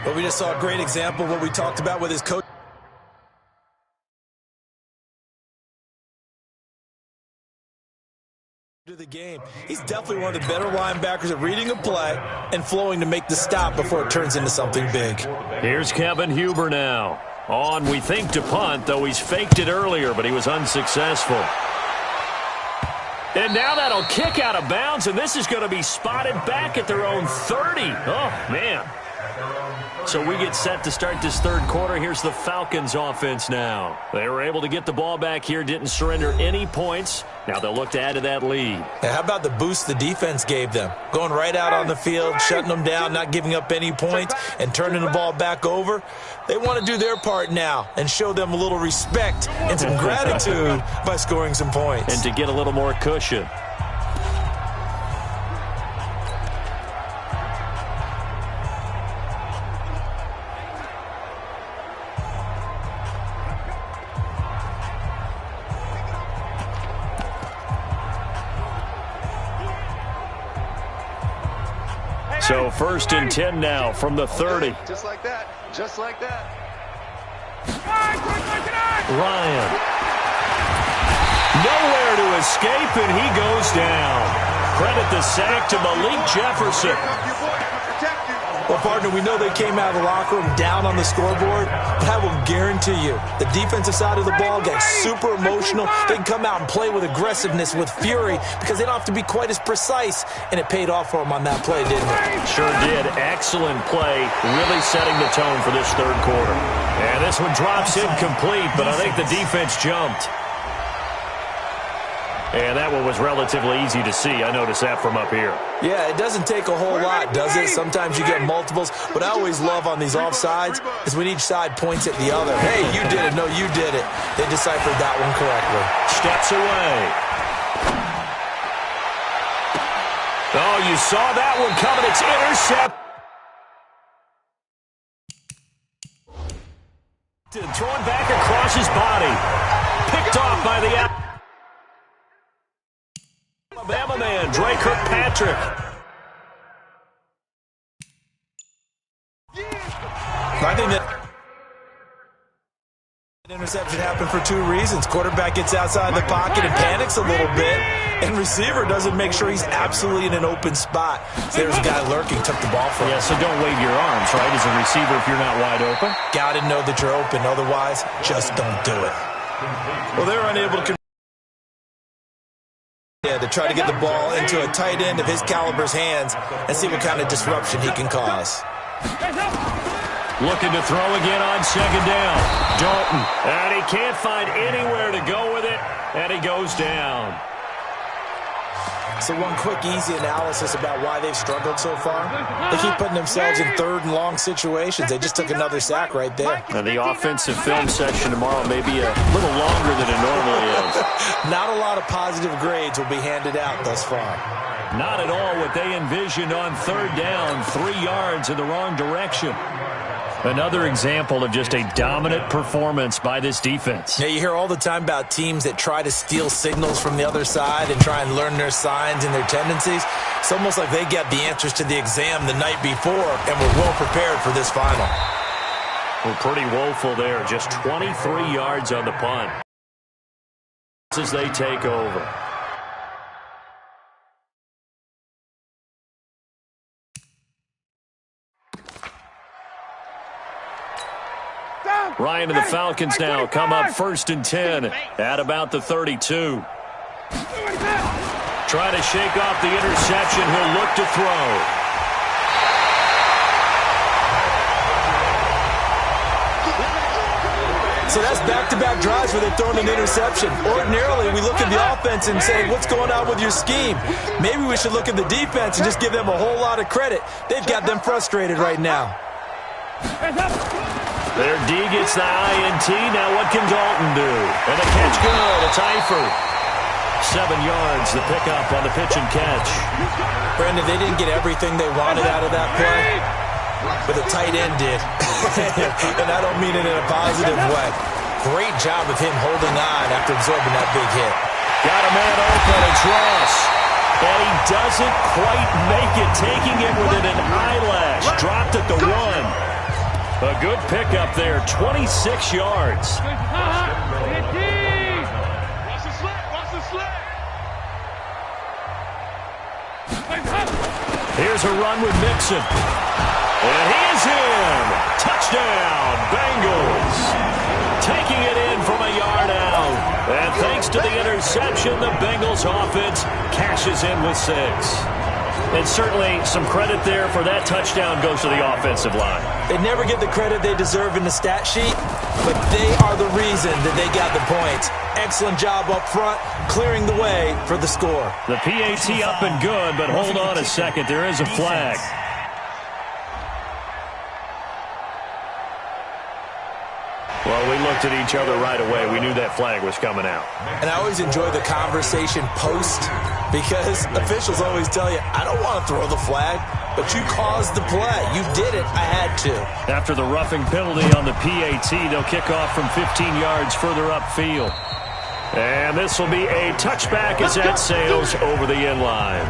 But we just saw a great example of what we talked about with his coach. The game. He's definitely one of the better linebackers at reading a play and flowing to make the stop before it turns into something big. Here's Kevin Huber now. On, we think, to punt, though he's faked it earlier, but he was unsuccessful. And now that'll kick out of bounds, and this is going to be spotted back at their own 30. Oh, man. So we get set to start this third quarter. Here's the Falcons offense now. They were able to get the ball back here, didn't surrender any points. Now they'll look to add to that lead. Now, how about the boost the defense gave them? Going right out on the field, shutting them down, not giving up any points, and turning the ball back over. They want to do their part now and show them a little respect and some gratitude by scoring some points. And to get a little more cushion. So 1st and 10 now from the 30. Just like that. Just like that. Ryan. Nowhere to escape, and he goes down. Credit the sack to Malik Jefferson. Well, partner, we know they came out of the locker room down on the scoreboard, but I will guarantee you the defensive side of the ball got super emotional. They can come out and play with aggressiveness, with fury, because they don't have to be quite as precise, and it paid off for them on that play, didn't it? Sure did. Excellent play, really setting the tone for this third quarter. And this one drops incomplete, but I think the defense jumped. And that one was relatively easy to see. I noticed that from up here. Yeah, it doesn't take a whole lot, does it? Sometimes you get multiples. What I always love on these offsides is when each side points at the other. Hey, you did it. No, you did it. They deciphered that one correctly. Steps away. Oh, you saw that one coming. It's intercepted. Thrown back across his body. Picked off by the Alabama man, Dre Kirkpatrick. I think that interception happened for two reasons. Quarterback gets outside the pocket and panics a little bit, and receiver doesn't make sure he's absolutely in an open spot. So there's a guy lurking, took the ball from him. Yeah, so don't wave your arms, right, as a receiver if you're not wide open. Got to know that you're open. Otherwise, just don't do it. Well, they're unable to try to get the ball into a tight end of his caliber's hands and see what kind of disruption he can cause. Looking to throw again on 2nd down. Dalton. And he can't find anywhere to go with it, and he goes down. So one quick, easy analysis about why they've struggled so far. They keep putting themselves in 3rd and long situations. They just took another sack right there. And the offensive film session tomorrow may be a little longer than it normally is. Not a lot of positive grades will be handed out thus far. Not at all what they envisioned on 3rd down, 3 yards in the wrong direction. Another example of just a dominant performance by this defense. Yeah, you hear all the time about teams that try to steal signals from the other side and try and learn their signs and their tendencies. It's almost like they get the answers to the exam the night before and were well prepared for this final. Well, pretty woeful there. Just 23 yards on the punt as they take over. Ryan and the Falcons now come up 1st and 10 at about the 32. Try to shake off the interception. He'll look to throw. So that's back-to-back drives where they've thrown an interception. Ordinarily, we look at the offense and say, what's going on with your scheme? Maybe we should look at the defense and just give them a whole lot of credit. They've got them frustrated right now. Their D gets the INT. Now what can Dalton do? And the catch good. It's Eifert. 7 yards, the pickup on the pitch and catch. Brandon, they didn't get everything they wanted out of that play, but the tight end did. And I don't mean it in a positive way. Great job of him holding on after absorbing that big hit. Got a man open. It's Ross. And he doesn't quite make it, taking it within an eyelash. Dropped at the 1. A good pickup there, 26 yards. Here's a run with Mixon. And he is in. Touchdown, Bengals. Taking it in from a yard out. And thanks to the interception, the Bengals offense cashes in with 6. And certainly some credit there for that touchdown goes to the offensive line. They never get the credit they deserve in the stat sheet, but they are the reason that they got the points. Excellent job up front, clearing the way for the score. The PAT up and good, but hold on a second. There is a flag. Well, we looked at each other right away. We knew that flag was coming out. And I always enjoy the conversation post because officials always tell you, I don't want to throw the flag, but you caused the play. You did it. I had to. After the roughing penalty on the PAT, they'll kick off from 15 yards further upfield. And this will be a touchback as that sails over the end line.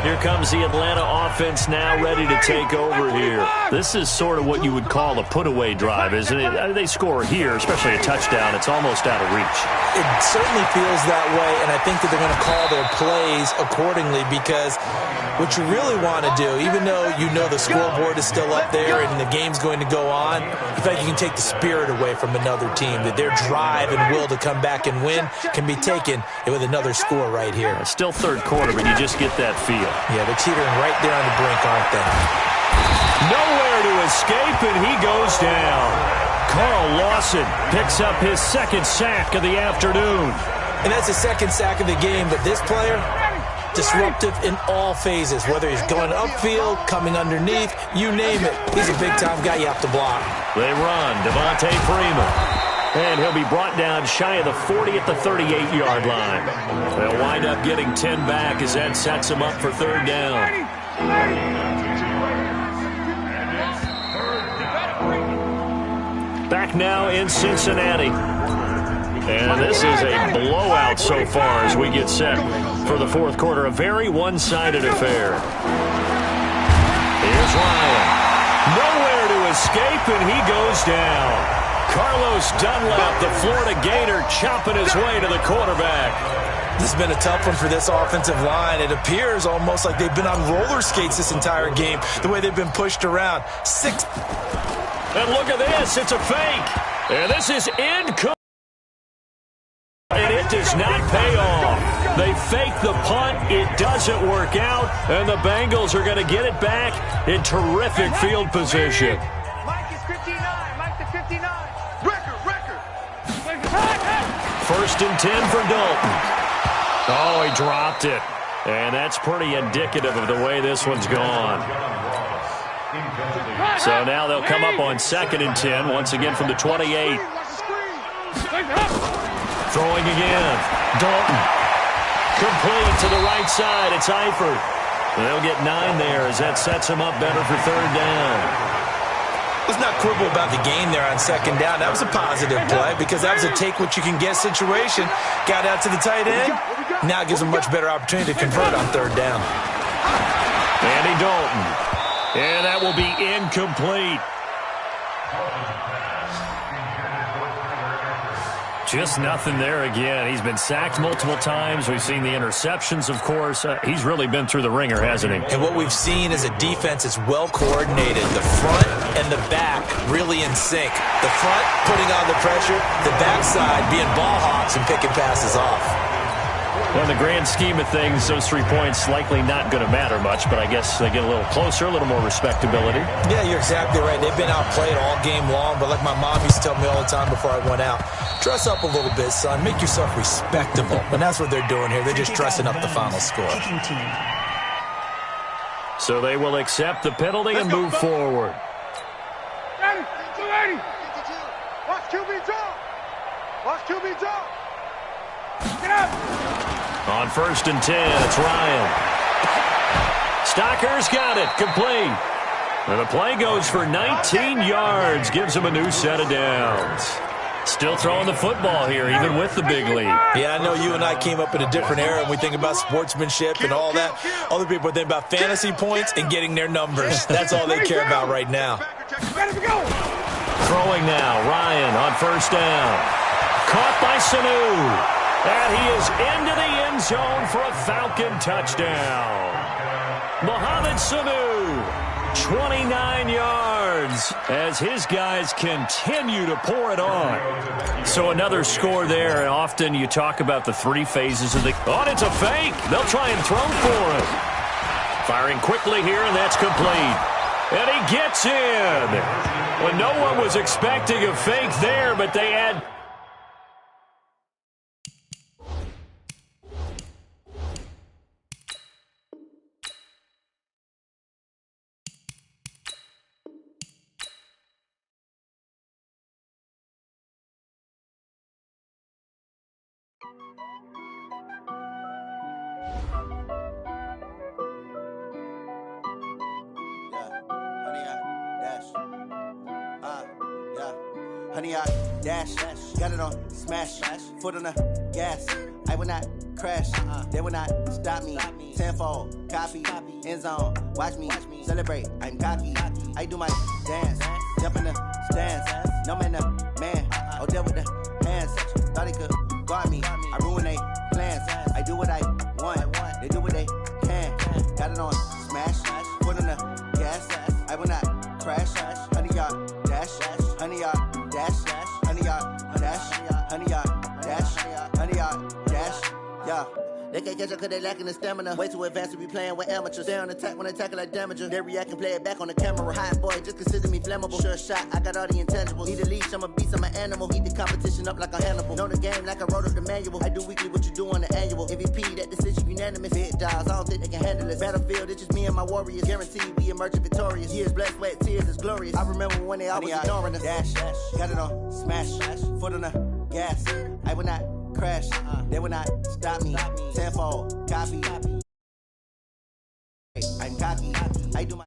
Here comes the Atlanta offense now ready to take over here. This is sort of what you would call a put-away drive, isn't it? They score here, especially a touchdown. It's almost out of reach. It certainly feels that way, and I think that they're going to call their plays accordingly because what you really want to do, even though you know the scoreboard is still up there and the game's going to go on, you feel like you can take the spirit away from another team, that their drive and will to come back and win can be taken with another score right here. It's still third quarter, but you just get that feel. Yeah, they're teetering right there on the brink, aren't they? Nowhere to escape, and he goes down. Carl Lawson picks up his second sack of the afternoon. And that's the second sack of the game, but this player, disruptive in all phases, whether he's going upfield, coming underneath, you name it. He's a big-time guy you have to block. They run, Devontae Freeman. And he'll be brought down shy of the 40 at the 38-yard line. They'll wind up getting 10 back as that sets them up for third down. Back now in Cincinnati. And this is a blowout so far as we get set for the fourth quarter. A very one-sided affair. Here's Ryan. Nowhere to escape, and he goes down. Carlos Dunlap, the Florida Gator, chopping his way to the quarterback. This has been a tough one for this offensive line. It appears almost like they've been on roller skates this entire game, the way they've been pushed around. And look at this. It's a fake. And this is incomplete. And it does not pay off. They fake the punt. It doesn't work out. And the Bengals are going to get it back in terrific field position. Mike is 59. Mike the 59. Record. First and 10 for Dalton. Oh, he dropped it. And that's pretty indicative of the way this one's gone. So now they'll come up on second and 10, once again from the 28. Throwing again. Dalton. Complete to the right side. It's Eifert. They'll get 9 there as that sets them up better for third down. Let's not quibble about the gain there on second down. That was a positive play because that was a take-what-you-can-get situation. Got out to the tight end. Now it gives them a much better opportunity to convert on third down. Andy Dalton. And that will be incomplete. Just nothing there again. He's been sacked multiple times. We've seen the interceptions, of course. He's really been through the ringer, hasn't he? And what we've seen is a defense that's well coordinated. The front and the back really in sync. The front putting on the pressure, the backside being ball hawks and picking passes off. Well, in the grand scheme of things, those 3 points likely not going to matter much, but I guess they get a little closer, a little more respectability. Yeah, you're exactly right. They've been outplayed all game long, but like my mom used to tell me all the time before I went out, dress up a little bit, son. Make yourself respectable. And that's what they're doing here. They're just dressing up the final score. So they will accept the penalty and move forward. Watch QB drop. Watch QB drop. Get up. On first and 10, it's Ryan. Stocker's got it. Complete. And the play goes for 19 yards. Gives him a new set of downs. Still throwing the football here, even with the big lead. Yeah, I know you and I came up in a different era, and we think about sportsmanship and all that. Other people think about fantasy points and getting their numbers. That's all they care about right now. Throwing now, Ryan on first down. Caught by Sanu. And he is into the end zone for a Falcon touchdown. Mohamed Sanu, 29 yards, as his guys continue to pour it on. So another score there, and often you talk about the three phases of the... Oh, and it's a fake. They'll try and throw for him. Firing quickly here, and that's complete. And he gets in. Well, no one was expecting a fake there, but they had... Honey, I dash, got it on smash, foot on the gas. I will not crash, they will not stop me. Tenfold, copy, end zone, watch me celebrate. I'm cocky, I do my dance, jump in the stands. No man, man, oh there with the hands. Thought he could guard me, I ruin they plans. I do what I want, they do what they can. Got it on smash, foot on the gas. I will not crash, honey, y'all dash, honey, y'all dash, honey, y'all dash, honey, y'all dash, honey, y'all dash, yeah. They can't catch up cause they lacking the stamina. Way too advanced to be playing with amateurs. Stay on attack when attack like damager. They react and play it back on the camera. Hot boy, just consider me flammable. Sure shot, I got all the intangibles. Need a leash, I'm a beast, I'm an animal. Eat the competition up like a Hannibal. Know the game like I wrote up the manual. I do weekly what you do on the annual. MVP, that decision unanimous. Big dials, I don't think they can handle this. Battlefield, it's just me and my warriors. Guaranteed we emerge victorious. Years, blood, sweat, tears, is glorious. I remember when they always ignoring us. Dash, got it on smash, foot on the gas. I will not crash, they will not stop me. Tenfold, copy. I'm cocky, I do my